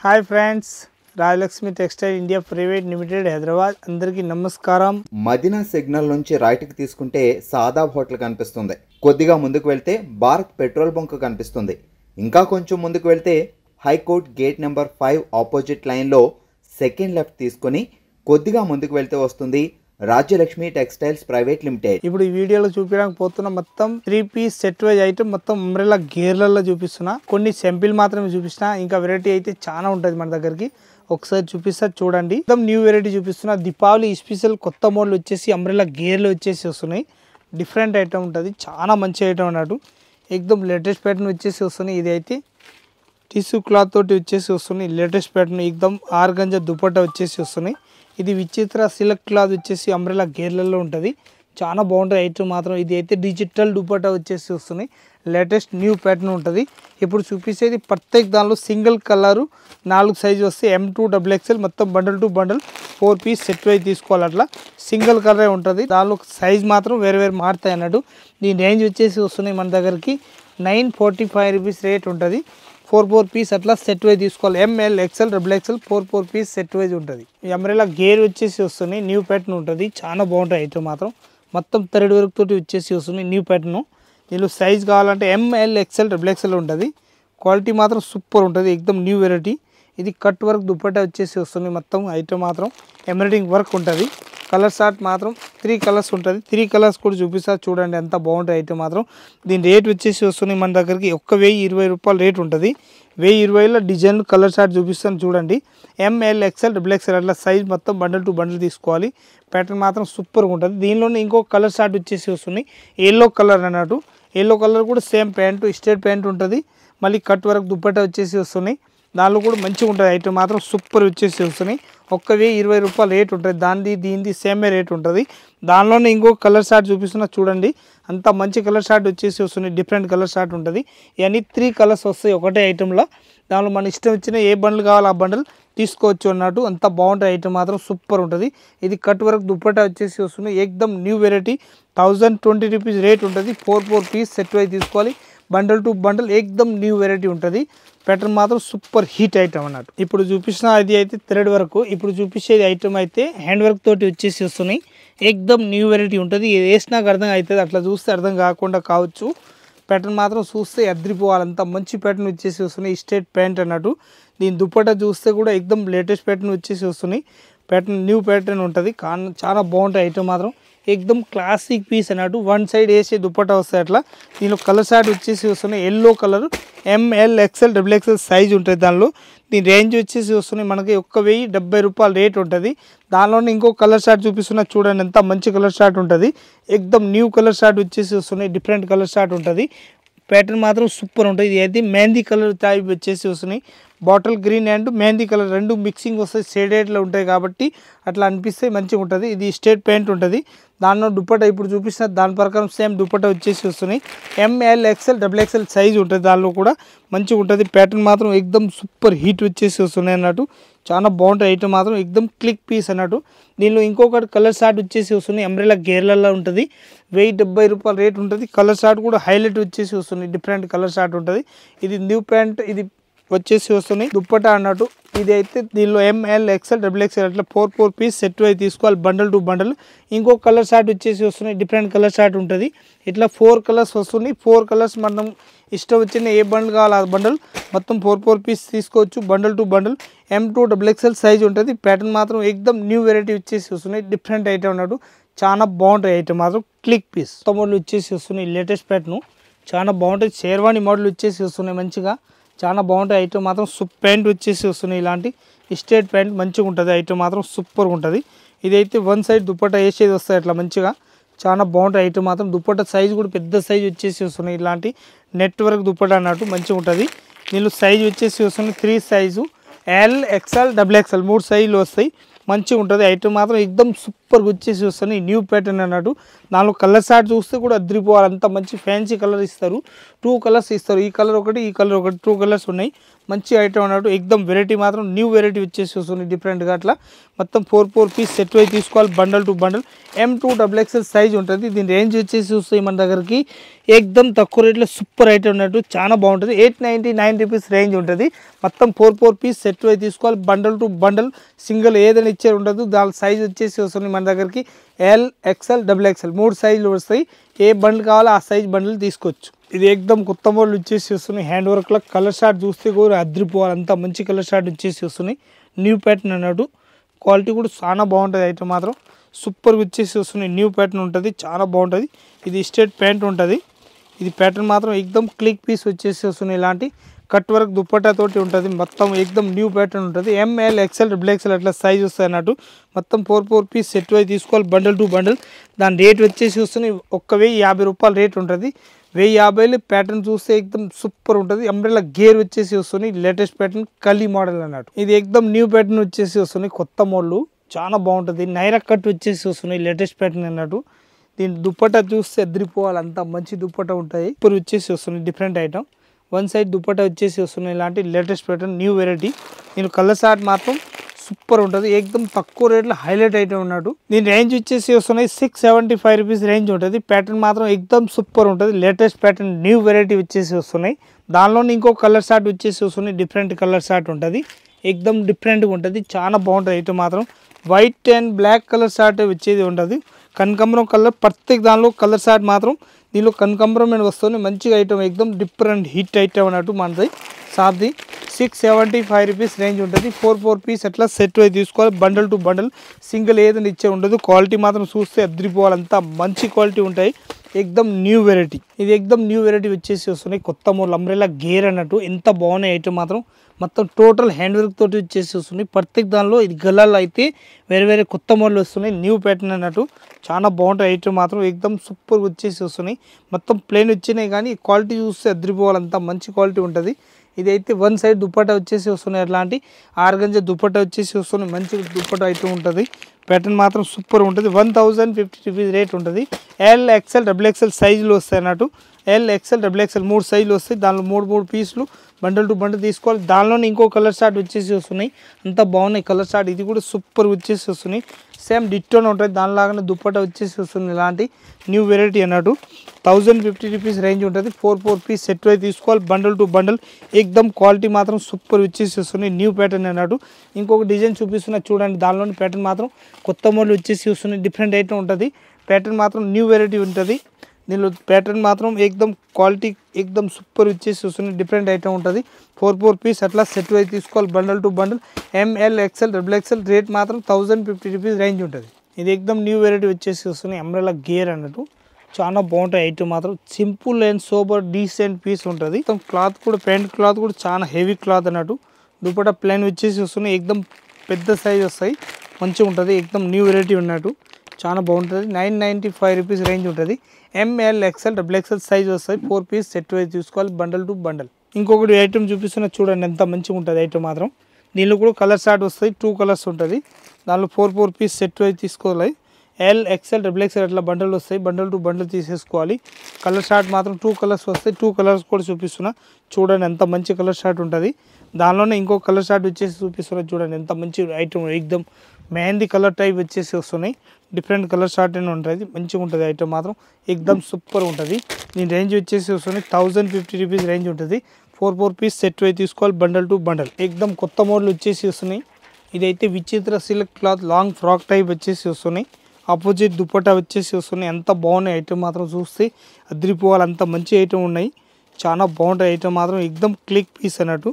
Hi friends, Rajalakshmi textile India private limited Hyderabad. అందరికీ నమస్కారం. Madina signal నుంచి రైట్ కి తీసుకుంటే సాదాబ్ హోటల్ కనిపిస్తుంది. కొద్దిగా ముందుకు వెళ్తే భారత్ పెట్రోల్ బంక్ కనిపిస్తుంది. ఇంకా కొంచెం ముందుకు వెళ్తే high court gate number 5 opposite line లో సెకండ్ లెఫ్ట్ తీసుకొని కొద్దిగా ముందుకు వెళ్తే వస్తుంది రాజ్యలక్ష్మి టెక్స్టైల్స్ ప్రైవేట్ లిమిటెడ్. ఇప్పుడు ఈ వీడియోలో చూపించడానికి పోతున్న మొత్తం 3 పీస్ సెట్ వైజ్ ఐటమ్ మొత్తం అంబ్రెల్లా గేర్లలో చూపిస్తున్నా. కొన్ని సింపుల్ మాత్రమే చూపిస్తున్నా. ఇంకా వెరైటీ అయితే చాలా ఉంటుంది మన దగ్గరికి. ఒకసారి చూపిస్తా చూడండి. మొత్తం న్యూ వెరైటీ చూపిస్తున్నా. దీపావళి స్పెషల్ కొత్త మోడల్ వచ్చేసి అంబ్రెల్లా గేర్లు వచ్చేసి వస్తున్నాయి. డిఫరెంట్ ఐటమ్ ఉంటుంది, చాలా మంచి ఐటమ్ అన్నట్టు. ఎక్దమ్ లేటెస్ట్ ప్యాటర్న్ వచ్చేసి వస్తున్నాయి. ఇది అయితే టిష్యూ క్లాత్ తోటి వచ్చేసి వస్తున్నాయి. లేటెస్ట్ ప్యాటర్న్ ఎక్దమ్ ఆర్గంజా దుపట్టా వచ్చేసి వస్తున్నాయి. ఇది విచిత్ర సిల్క్ క్లాత్ వచ్చేసి అంబ్రెల్లా గేర్లలో ఉంటుంది. చాలా బాగుంటుంది ఐటమ్ మాత్రం. ఇది అయితే డిజిటల్ దుపట్టా వచ్చేసి వస్తున్నాయి. లేటెస్ట్ న్యూ ప్యాటర్న్ ఉంటుంది. ఇప్పుడు చూపించేది ప్రత్యేక దానిలో సింగిల్ కలరు 4 సైజు వస్తే M2 XXL మొత్తం bundle to bundle 4 piece set wise తీసుకోవాలి. అట్లా సింగిల్ కలరే ఉంటుంది. దానిలో సైజ్ మాత్రం వేరే వేరే మారుతాయి అన్నట్టు. దీని రేంజ్ వచ్చేసి వస్తున్నాయి మన దగ్గరికి 945 రూపీస్ రేట్ ఉంటుంది. 4 పీస్ అట్లా సెట్ వైజ్ తీసుకోవాలి. ML XL XXL 4 piece set wise ఉంటుంది. ఈ అంబ్రెల్లా గేర్ వచ్చేసి వస్తుంది. న్యూ ప్యాటర్న్ ఉంటుంది. చాలా బాగుంటుంది ఐటమ్ మాత్రం. మొత్తం థ్రెడ్ వర్క్ తోటి వచ్చేసి వస్తుంది న్యూ ప్యాటర్న్. దీనిలో సైజ్ కావాలంటే ML XL XXL ఉంటుంది. క్వాలిటీ మాత్రం సూపర్ ఉంటుంది. ఎక్దమ్ న్యూ వెరైటీ. ఇది కట్ వర్క్ దుపట్టా వచ్చేసి వస్తుంది. మొత్తం ఐటమ్ మాత్రం ఎంబ్రాయిడింగ్ వర్క్ ఉంటుంది. కలర్ షార్ట్ మాత్రం 3 కలర్స్ ఉంటుంది. 3 కలర్స్ కూడా చూపిస్తా చూడండి. ఎంత బాగుంటుంది ఐటమ్ మాత్రం. దీని రేట్ వచ్చేసి వస్తుంది మన దగ్గరికి 1020 రూపాయలు రేట్ ఉంటుంది. 1020లో డిజైన్ కలర్ షార్ట్ చూపిస్తాను చూడండి. ML XL XXL అట్లా సైజ్ మొత్తం బండల్ టు బండల్ తీసుకోవాలి. ప్యాటర్న్ మాత్రం సూపర్గా ఉంటుంది. దీనిలోనే ఇంకొక కలర్ షార్ట్ వచ్చేసి వస్తుంది. ఎల్లో కలర్ అన్నట్టు. ఎల్లో కలర్ కూడా సేమ్ ప్యాంటు స్ట్రేట్ ప్యాంట్ ఉంటుంది. మళ్ళీ కట్ వర్క్ దుపట్టా వచ్చేసి వస్తున్నాయి. దానిలో కూడా మంచిగా ఉంటుంది ఐటమ్ మాత్రం. సూపర్ వచ్చేసి వస్తున్నాయి. 1020 రూపాయలు రేట్ ఉంటుంది. దీనిది సేమే రేట్ ఉంటుంది. దానిలోనే ఇంకొక కలర్ షార్ట్ చూపిస్తున్నా చూడండి. అంత మంచి కలర్ షార్ట్ వచ్చేసి వస్తున్నాయి. డిఫరెంట్ కలర్ షార్ట్ ఉంటుంది. ఇవన్నీ 3 కలర్స్ వస్తాయి ఒకటే ఐటెంలో. దానిలో మన ఇష్టం వచ్చిన ఏ బండిల్ కావాలో ఆ బండిల్ తీసుకోవచ్చు అన్నట్టు. అంత బాగుంటుంది ఐటమ్ మాత్రం. సూపర్ ఉంటుంది. ఇది కట్ వర్క్ దుపట్టా వచ్చేసి వస్తుంది. ఎక్దమ్ న్యూ వెరైటీ 1020 రూపీస్ రేట్ ఉంటుంది. 4 పీస్ సెట్ వైజ్ తీసుకోవాలి. బండల్ టు బండల్ ఎక్దమ్ న్యూ వెరైటీ ఉంటుంది. ప్యాటర్న్ మాత్రం సూపర్ హీట్ ఐటమ్ అన్నట్టు. ఇప్పుడు చూపించిన అది అయితే థ్రెడ్ వర్క్. ఇప్పుడు చూపించేది ఐటమ్ అయితే హ్యాండ్ వర్క్ తోటి వచ్చేసి వస్తున్నాయి. ఎక్దమ్ న్యూ వెరైటీ ఉంటుంది. ఇది వేసినాక అర్థం అవుతుంది. అట్లా చూస్తే అర్థం కాకుండా కావచ్చు. ప్యాటర్న్ మాత్రం చూస్తే ఎద్రిపోవాలి. అంత మంచి ప్యాటర్న్ వచ్చేసి వస్తున్నాయి. స్ట్రేట్ ప్యాంట్ అన్నట్టు. దీని దుపట్టా చూస్తే కూడా ఎక్దమ్ లేటెస్ట్ ప్యాటర్న్ వచ్చేసి వస్తున్నాయి. ప్యాటర్న్ న్యూ ప్యాటర్న్ ఉంటుంది. చాలా బాగుంటుంది ఐటమ్ మాత్రం. ఎక్దమ్ క్లాసిక్ పీస్ అన్నట్టు. 1 సైడ్ వేసే దుపట్టా వస్తాయి అట్లా. దీనిలో కలర్ షార్ట్ వచ్చేసి వస్తున్నాయి. Yellow colour ML XL XXL size ఉంటుంది దానిలో. దీని రేంజ్ వచ్చేసి వస్తున్నాయి మనకి 1070 రూపాయలు రేట్ ఉంటుంది. దానిలోనే ఇంకో కలర్ షార్ట్ చూపిస్తున్నా చూడండి. ఎంత మంచి కలర్ షార్ట్ ఉంటుంది. ఎక్దమ్ న్యూ కలర్ షార్ట్ వచ్చేసి వస్తున్నాయి. డిఫరెంట్ కలర్ షార్ట్ ఉంటుంది. ప్యాటర్న్ మాత్రం సూపర్ ఉంటుంది. ఇది అయితే మెహందీ కలర్ టైప్ వచ్చేసి వస్తున్నాయి. Bottle green and mehndi colour రెండు మిక్సింగ్ వస్తాయి. షేడెడ్లో ఉంటాయి కాబట్టి అట్లా అనిపిస్తే మంచిగా ఉంటుంది. ఇది స్ట్రేట్ ప్యాంట్ ఉంటుంది. దానిలో దుపట్టా ఇప్పుడు చూపిస్తున్న దాని ప్రకారం సేమ్ దుపట్టా వచ్చేసి వస్తున్నాయి. ML XL XXL సైజ్ ఉంటుంది. దానిలో కూడా మంచిగా ఉంటుంది. ప్యాటర్న్ మాత్రం ఎక్దమ్ సూపర్ హీట్ వచ్చేసి వస్తున్నాయి అన్నట్టు. చాలా బాగుంటుంది ఐటమ్ మాత్రం. ఎక్దమ్ క్లిక్ పీస్ అన్నట్టు. దీనిలో ఇంకొకటి కలర్ షార్ట్ వచ్చేసి వస్తున్నాయి. అంబ్రెల్లా గేర్లలో ఉంటుంది. 1070 రూపాయలు రేట్ ఉంటుంది. కలర్ షార్ట్ కూడా హైలైట్ వచ్చేసి వస్తుంది. డిఫరెంట్ కలర్ షార్ట్ ఉంటుంది. ఇది న్యూ ప్యాంట్ ఇది వచ్చేసి వస్తున్నాయి. దుపట్టా అన్నట్టు. ఇది అయితే దీనిలో ML XL XXL అట్లా 4 పీస్ సెట్ వైజ్ తీసుకోవాలి. Bundle to bundle. ఇంకొక కలర్ షార్ట్ వచ్చేసి వస్తున్నాయి. డిఫరెంట్ కలర్ షార్ట్ ఉంటుంది. ఇట్లా 4 కలర్స్ వస్తున్నాయి. 4 కలర్స్ మనం ఇష్టం వచ్చిన ఏ బండల్ కావాలి ఆ బండల్ మొత్తం 4 పీస్ తీసుకోవచ్చు. Bundle to bundle M2 XXL size ఉంటుంది. ప్యాటర్న్ మాత్రం ఎక్దమ్ న్యూ వెరైటీ వచ్చేసి వస్తున్నాయి. డిఫరెంట్ ఐటమ్ అన్నట్టు. చాలా బాగుంటుంది ఐటమ్ మాత్రం. క్లిక్ పీస్ మోడల్ వచ్చేసి వస్తున్నాయి. లేటెస్ట్ ప్యాటర్న్ చాలా బాగుంటుంది. షేర్వాణి మోడల్ వచ్చేసి వస్తున్నాయి. మంచిగా చాలా బాగుంటుంది ఐటమ్ మాత్రం. ప్యాంట్ వచ్చేసి వస్తున్నాయి. ఇలాంటి స్ట్రేట్ ప్యాంట్ మంచిగా ఉంటుంది ఐటమ్ మాత్రం. సూపర్గా ఉంటుంది. ఇదైతే 1 సైడ్ దుపట్టా వేసేది వస్తాయి అట్లా మంచిగా. చాలా బాగుంటుంది ఐటమ్ మాత్రం. దుపట్టా సైజ్ కూడా పెద్ద సైజ్ వచ్చేసి వస్తున్నాయి. ఇలాంటి నెట్ వర్క్ దుపట్టా అన్నట్టు మంచిగా ఉంటుంది. దీనిలో సైజ్ వచ్చేసి వస్తున్నాయి 3 సైజు. L XL XXL 3 సైజులు వస్తాయి. మంచిగా ఉంటుంది ఐటమ్ మాత్రం. ఎక్దమ్ సూపర్ సూపర్గా వచ్చేసి వస్తుంది న్యూ ప్యాటర్న్ అన్నట్టు. దానిలో కలర్ షార్ట్ చూస్తే కూడా అద్రిపోవాలి, అంత మంచి ఫ్యాన్సీ కలర్ ఇస్తారు. 2 కలర్స్ ఇస్తారు, ఈ కలర్ ఒకటి ఈ కలర్ ఒకటి, 2 కలర్స్ ఉన్నాయి. మంచి ఐటమ్ అన్నట్టు. ఎక్దమ్ వెరైటీ మాత్రం న్యూ వెరైటీ వచ్చేసి వస్తుంది డిఫరెంట్గా. అట్లా మొత్తం 4 పీస్ సెట్ అయి తీసుకోవాలి, bundle to bundle. M2 XXL size ఉంటుంది. దీని రేంజ్ వచ్చేసి వస్తుంది మన దగ్గరికి ఎక్దమ్ తక్కువ రేట్లో సూపర్ ఐటమ్ ఉన్నట్టు, చాలా బాగుంటుంది. 899 రూపీస్ రేంజ్ ఉంటుంది. మొత్తం 4 పీస్ సెట్ అయి తీసుకోవాలి, బండల్ టు బండల్. సింగిల్ ఏదైనా ఇచ్చే ఉండదు. దాని సైజ్ వచ్చేసి వస్తుంది మన దగ్గరికి L, XL, XXL 3 సైజులు వస్తాయి. ఏ బండిల్ కావాలో ఆ సైజ్ బండిల్ తీసుకోవచ్చు. ఇది ఎక్దమ్ కొత్త మోడల్ వచ్చేసి వస్తున్నాయి. హ్యాండ్ వర్క్లో కలర్ షార్ట్ చూస్తే కూడా అద్రిపోవాలి, అంత మంచి కలర్ షార్ట్ వచ్చేసి వస్తున్నాయి. న్యూ ప్యాటర్న్ అన్నట్టు. క్వాలిటీ కూడా చాలా బాగుంటుంది. ఐటమ్ మాత్రం సూపర్గా వచ్చేసి వస్తున్నాయి. న్యూ ప్యాటర్న్ ఉంటుంది, చాలా బాగుంటుంది. ఇది స్ట్రేట్ ప్యాంట్ ఉంటుంది. ఇది ప్యాటర్న్ మాత్రం ఎక్దమ్ క్లిక్ పీస్ వచ్చేసి వస్తున్నాయి. ఇలాంటి కట్ వర్క్ దుప్పట్టా తోటి ఉంటుంది. మొత్తం ఎక్దమ్ న్యూ ప్యాటర్న్ ఉంటుంది. ML, XL, XXL అట్లా సైజ్ వస్తాయి అన్నట్టు. మొత్తం 4 పీస్ సెట్ అయి తీసుకోవాలి, బండల్ టు బండల్. దాని రేట్ వచ్చేసి వస్తుంది 1050 రూపాయలు రేట్ ఉంటుంది. 1050 ప్యాటర్న్ చూస్తే ఎక్దమ్ సూపర్ ఉంటుంది. అంబ్రెల్లా గేర్ వచ్చేసి వస్తుంది. లేటెస్ట్ ప్యాటర్న్ కలీ మోడల్ అన్నట్టు. ఇది ఎక్దమ్ న్యూ ప్యాటర్న్ వచ్చేసి వస్తుంది, కొత్త మోడల్, చాలా బాగుంటుంది. నైరా కట్ వచ్చేసి వస్తున్నాయి, లేటెస్ట్ ప్యాటర్న్ అన్నట్టు. దీని దుప్పట్టా చూస్తే అద్రిపోవాలి, అంత మంచి దుప్పట్టా ఉంటాయి. ఇప్పుడు వచ్చేసి వస్తుంది డిఫరెంట్ ఐటమ్. 1 సైడ్ దుప్పట్టా వచ్చేసి వస్తున్నాయి. ఇలాంటి లేటెస్ట్ ప్యాటర్న్ న్యూ వెరైటీ. దీని కలర్ షార్ట్ మాత్రం సూపర్ ఉంటుంది. ఎక్దమ్ తక్కువ రేట్లో హైలైట్ ఐటమ్ ఉన్నట్టు. దీని రేంజ్ వచ్చేసి వస్తున్నాయి 675 రూపీస్ రేంజ్ ఉంటుంది. ప్యాటర్న్ మాత్రం ఎక్దమ్ సూపర్ ఉంటుంది. లేటెస్ట్ ప్యాటర్న్ న్యూ వెరైటీ వచ్చేసి వస్తున్నాయి. దానిలోనే ఇంకో కలర్ షార్ట్ వచ్చేసి వస్తున్నాయి. డిఫరెంట్ కలర్ షార్ట్ ఉంటుంది. ఎక్దమ్ డిఫరెంట్గా ఉంటుంది, చాలా బాగుంటుంది ఐటమ్ మాత్రం. White and black colour short వచ్చేది ఉంటుంది. కనకాంబరం కలర్ ప్రత్యేక దానిలో కలర్ షార్ట్ మాత్రం దీనిలో కనకాంబరం మీద వస్తుంది. మంచిగా ఐటమ్ ఎక్దమ్ డిఫరెంట్ హిట్ ఐటమ్ అన్నట్టు. మనది షాప్ది 675 రూపీస్ రేంజ్ ఉంటుంది. 4 పీస్ అట్లా సెట్ అయి తీసుకోవాలి, బండల్ టు బండల్. సింగిల్ ఏదైనా ఇచ్చే ఉండదు. క్వాలిటీ మాత్రం చూస్తే అద్రిపోవాలి, అంతా మంచి క్వాలిటీ ఉంటాయి. ఎక్దమ్ న్యూ వెరైటీ. ఇది ఎక్దమ్ న్యూ వెరైటీ వచ్చేసి వస్తున్నాయి. కొత్త మోడల్ అంబ్రెల్లా గేర్ అన్నట్టు. ఎంత బాగున్నాయి ఐటమ్ మాత్రం. మొత్తం టోటల్ హ్యాండ్ వర్క్ తోటి వచ్చేసి వస్తున్నాయి. ప్రత్యేక దానిలో ఇది గల్లాలు అయితే వేరే వేరే కొత్త మోడల్ వస్తున్నాయి. న్యూ ప్యాటర్న్ అన్నట్టు, చాలా బాగుంటాయి ఐటమ్ మాత్రం. ఎక్దమ్ సూపర్గా వచ్చేసి వస్తున్నాయి. మొత్తం ప్లేన్ వచ్చినాయి కానీ క్వాలిటీ చూస్తే అద్రిపోవాలి, అంత మంచి క్వాలిటీ ఉంటుంది. ఇదైతే 1 సైడ్ దుప్పట్టా వచ్చేసి వస్తున్నాయి. అట్లాంటి ఆర్గంజా దుప్పట్టా వచ్చేసి వస్తున్నాయి. మంచి దుప్పట్టా ఐటమ్ ఉంటుంది. ప్యాటర్న్ మాత్రం సూపర్ ఉంటుంది. 1050 రూపీస్ రేట్ ఉంటుంది. L, XL, XXL సైజులు వస్తాయి అన్నట్టు. L, XL, XXL 3 సైజులు వస్తాయి. దానిలో 3 పీసులు బండల్ టు బండల్ తీసుకోవాలి. దానిలోనే ఇంకో కలర్ షార్ట్ వచ్చేసి వస్తున్నాయి. అంత బాగున్నాయి కలర్ షార్ట్. ఇది కూడా సూపర్ వచ్చేసి వస్తున్నాయి. సేమ్ డిట్టోనే ఉంటుంది. దానిలాగానే దుప్పట్టా వచ్చేసి వస్తుంది. ఇలాంటి న్యూ వెరైటీ అన్నట్టు. 1050 రూపీస్ రేంజ్ ఉంటుంది. 4 పీస్ సెట్ అయి తీసుకోవాలి, బండల్ టు బండల్. ఎక్దమ్ క్వాలిటీ మాత్రం సూపర్ వచ్చేసి వస్తున్నాయి. న్యూ ప్యాటర్న్ అన్నట్టు. ఇంకొక డిజైన్ చూపిస్తున్నా చూడండి. దానిలోని ప్యాటర్న్ మాత్రం కొత్త మోడల్ వచ్చేసి వస్తున్నాయి. డిఫరెంట్ ఐటమ్ ఉంటుంది. ప్యాటర్న్ మాత్రం న్యూ వెరైటీ ఉంటుంది. దీనిలో ప్యాటర్న్ మాత్రం ఎక్దమ్ క్వాలిటీ ఎక్దమ్ సూపర్ వచ్చేసి వస్తున్నాయి. డిఫరెంట్ ఐటమ్ ఉంటుంది. 4 పీస్ అట్లా సెట్ అయి తీసుకోవాలి, bundle to bundle. ML, XL, XXL rate మాత్రం 1050 రూపీస్ రేంజ్ ఉంటుంది. ఇది ఎక్దమ్ న్యూ వెరైటీ వచ్చేసి వస్తున్నాయి. అంబ్రెల్లా గేర్ అన్నట్టు, చాలా బాగుంటాయి ఐటమ్ మాత్రం. Simple and sober decent piece ఉంటుంది. మొత్తం క్లాత్ కూడా ప్యాంట్ క్లాత్ కూడా చాలా హెవీ క్లాత్ అన్నట్టు. దుపట్టా ప్లెయిన్ వచ్చేసి వస్తున్నాయి. ఎక్దమ్ పెద్ద సైజ్ వస్తాయి, మంచిగా ఉంటుంది. ఎక్దమ్ న్యూ వెరైటీ ఉన్నట్టు, చాలా బాగుంటుంది. 995 రూపీస్ రేంజ్ ఉంటుంది. ML, XL, XXL సైజ్ వస్తాయి. 4 పీస్ సెట్ అయి తీసుకోవాలి, బండల్ టు బండల్. ఇంకొకటి ఐటమ్ చూపిస్తున్నా చూడండి, ఎంత మంచిగా ఉంటుంది ఐటమ్ మాత్రం. దీనిలో కూడా కలర్ షార్ట్ వస్తాయి. 2 కలర్స్ ఉంటుంది. దానిలో 4 పీస్ సెట్ అయి తీసుకోవాలి. L, XL, XXL అట్లా బండల్ వస్తాయి. బండల్ టు బండల్ తీసేసుకోవాలి. కలర్ షార్ట్ మాత్రం 2 కలర్స్ వస్తాయి. 2 కలర్స్ కూడా చూపిస్తున్నా చూడండి, ఎంత మంచి కలర్ షార్ట్ ఉంటుంది. దానిలోనే ఇంకో కలర్ షార్ట్ వచ్చేసి చూపిస్తున్నా చూడండి, ఎంత మంచి ఐటమ్. ఎక్దమ్ మెహందీ కలర్ టైప్ వచ్చేసి వస్తున్నాయి. డిఫరెంట్ కలర్ షార్ట్ అని ఉంటుంది. మంచిగా ఉంటుంది ఐటమ్ మాత్రం. ఎక్దమ్ సూపర్ ఉంటుంది. దీని రేంజ్ వచ్చేసి వస్తున్నాయి 1050 రూపీస్ రేంజ్ ఉంటుంది. 4 పీస్ సెట్ అయి తీసుకోవాలి, బండల్ టు బండల్. ఎక్దమ్ కొత్త మోడల్ వచ్చేసి వస్తున్నాయి. ఇదైతే విచిత్ర silk cloth long frock type వచ్చేసి వస్తున్నాయి. ఆపోజిట్ దుపట్టా వచ్చేసి వస్తున్నాయి. ఎంత బాగున్నాయి ఐటమ్ మాత్రం. చూస్తే అద్రిపోవాలి, అంత మంచి ఐటమ్ ఉన్నాయి. చాలా బాగుంటాయి ఐటమ్ మాత్రం. ఎక్దమ్ క్లిక్ పీస్ అన్నట్టు.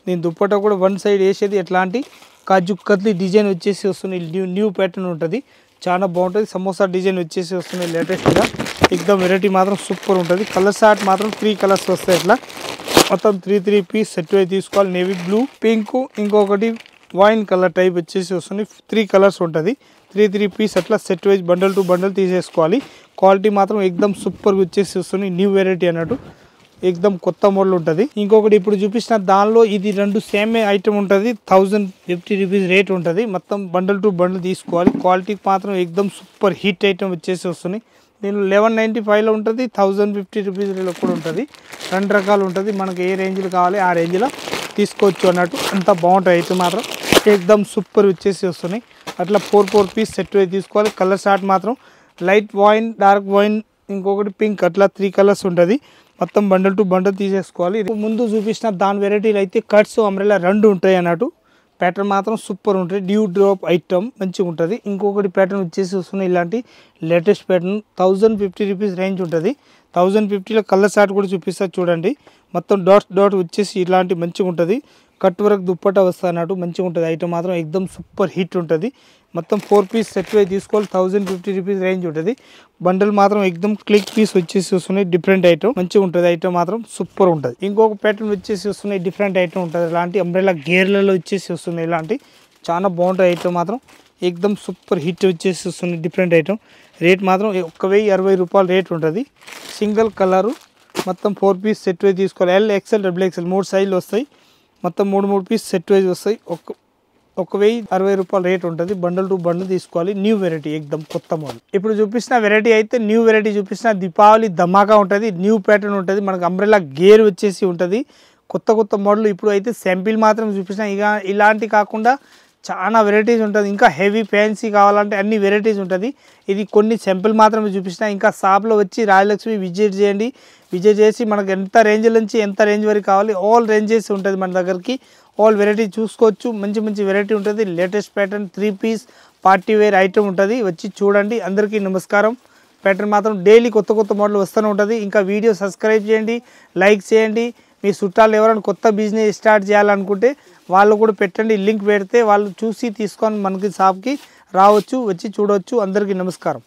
దీని దుపట్టా కూడా 1 సైడ్ వేసేది ఎట్లాంటి కాజు కత్లీ డిజైన్ వచ్చేసి వస్తున్నాయి. న్యూ ప్యాటర్న్ ఉంటుంది, చాలా బాగుంటుంది. సమోసా డిజైన్ వచ్చేసి వస్తున్నాయి లేటెస్ట్గా. ఎక్దమ్ వెరైటీ మాత్రం సూపర్ ఉంటుంది. కలర్ షార్ట్ మాత్రం 3 కలర్స్ వస్తాయి. ఇట్లా మొత్తం 3 పీస్ సెట్ అయి తీసుకోవాలి. నేవీ బ్లూ, పింక్, ఇంకొకటి వైన్ కలర్ టైప్ వచ్చేసి వస్తుంది. 3 కలర్స్ ఉంటుంది. 3 పీస్ అట్లా set wise bundle to bundle తీసేసుకోవాలి. క్వాలిటీ మాత్రం ఎక్దమ్ సూపర్గా వచ్చేసి వస్తుంది. న్యూ వెరైటీ అన్నట్టు. ఎక్దమ్ కొత్త మోడల్ ఉంటుంది. ఇంకొకటి ఇప్పుడు చూపించిన దానిలో ఇది రెండు సేమ్ ఐటమ్ ఉంటుంది. 1050 రూపీస్ రేట్ ఉంటుంది. మొత్తం బండల్ టు బండల్ తీసుకోవాలి. క్వాలిటీకి మాత్రం ఎక్దమ్ సూపర్ హిట్ ఐటమ్ వచ్చేసి వస్తున్నాయి. దీనిలో 1195లో ఉంటుంది, 1050 రూపీస్లో కూడా ఉంటుంది. రెండు రకాలు ఉంటుంది. మనకి ఏ రేంజ్లో కావాలి ఆ రేంజ్లో తీసుకోవచ్చు అన్నట్టు. అంత బాగుంటుంది ఐటమ్ మాత్రం ఎక్దమ్ సూపర్ వచ్చేసి వస్తున్నాయి. అట్లా 4 పీస్ సెట్ తీసుకోవాలి. కలర్ షార్ట్ మాత్రం లైట్ వైన్, డార్క్ వైన్, ఇంకొకటి పింక్, అట్లా 3 కలర్స్ ఉంటుంది. మొత్తం బండల్ టు బండల్ తీసేసుకోవాలి. ముందు చూపించిన దాని వెరైటీలు అయితే కట్స్ అంబ్రెల్లా రెండు ఉంటాయి అన్నట్టు. ప్యాటర్న్ మాత్రం సూపర్ ఉంటుంది. డ్యూ డ్రాప్ ఐటమ్ మంచిగా ఉంటుంది. ఇంకొకటి ప్యాటర్న్ వచ్చేసి వస్తున్నాయి. ఇలాంటి లేటెస్ట్ ప్యాటర్న్ 1050 రూపీస్ రేంజ్ ఉంటుంది. 1050లో కలర్ షార్ట్ కూడా చూపిస్తారు చూడండి. మొత్తం డాట్ వచ్చేసి ఇలాంటి మంచిగా ఉంటుంది. కట్ వరకు దుప్పట వస్తా అన్నట్టు మంచిగా ఉంటుంది. ఐటమ్ మాత్రం ఎక్దమ్ సూపర్ హిట్ ఉంటుంది. మొత్తం 4 పీస్ సెట్ తీసుకోవాలి. 1050 రూపీస్ రేంజ్ ఉంటుంది. బండల్ మాత్రం ఎక్దమ్ క్లిక్ పీస్ వచ్చేసి వస్తున్నాయి. డిఫరెంట్ ఐటమ్ మంచిగా ఉంటుంది. ఐటమ్ మాత్రం సూపర్ ఉంటుంది. ఇంకొక ప్యాటర్న్ వచ్చేసి వస్తున్నాయి. డిఫరెంట్ ఐటమ్ ఉంటుంది. ఇలాంటి అంబ్రెల్లా గేర్లలో వచ్చేసి వస్తున్నాయి. ఇలాంటి చాలా బాగుంటుంది. ఐటమ్ మాత్రం ఎక్దమ్ సూపర్ హిట్ వచ్చేసి వస్తున్నాయి. డిఫరెంట్ ఐటమ్ రేట్ మాత్రం 1060 రూపాయలు రేట్ ఉంటుంది. సింగిల్ కలరు మొత్తం 4 పీస్ సెట్ తీసుకోవాలి. ఎల్, ఎక్స్ఎల్, XXL 3 సైజులు వస్తాయి. మొత్తం 3 పీస్ సెట్ వైజ్ వస్తాయి. 1060 రూపాయలు రేట్ ఉంటుంది. బండల్ టు బండల్ తీసుకోవాలి. న్యూ వెరైటీ ఎక్దమ్ కొత్త మోడల్. ఇప్పుడు చూపిస్తున్న వెరైటీ అయితే న్యూ వెరైటీ చూపిస్తున్న దీపావళి ధమాకా ఉంటుంది. న్యూ ప్యాటర్న్ ఉంటుంది. మనకు అంబ్రెల్లా గేర్ వచ్చేసి ఉంటుంది. కొత్త మోడల్. ఇప్పుడు అయితే శాంపిల్ మాత్రం చూపిస్తున్న. ఇక ఇలాంటి కాకుండా చాలా వెరైటీస్ ఉంటుంది. ఇంకా హెవీ ఫ్యాన్సీ కావాలంటే అన్ని వెరైటీస్ ఉంటుంది. ఇది కొన్ని శాంపిల్ మాత్రమే చూపిస్తున్నా. ఇంకా షాప్లో వచ్చి రాజలక్ష్మి విజిట్ చేయండి. విజిట్ చేసి మనకు ఎంత రేంజ్ నుంచి ఎంత రేంజ్ వరకు కావాలి ఆల్ రేంజెస్ ఉంటుంది మన దగ్గరికి. ఆల్ వెరైటీ చూసుకోవచ్చు. మంచి వెరైటీ ఉంటుంది. Latest pattern 3 piece party wear item ఉంటుంది. వచ్చి చూడండి. అందరికీ నమస్కారం. ప్యాటర్న్ మాత్రం డైలీ కొత్త మోడల్ వస్తూనే ఉంటుంది. ఇంకా వీడియో సబ్స్క్రైబ్ చేయండి, లైక్ చేయండి. మీ చుట్టాలు ఎవరైనా కొత్త బిజినెస్ స్టార్ట్ చేయాలనుకుంటే వాళ్ళు కూడా పెట్టండి. లింక్ పెడితే వాళ్ళు చూసి తీసుకొని మనకి షాప్కి రావచ్చు, వచ్చి చూడవచ్చు. అందరికీ నమస్కారం.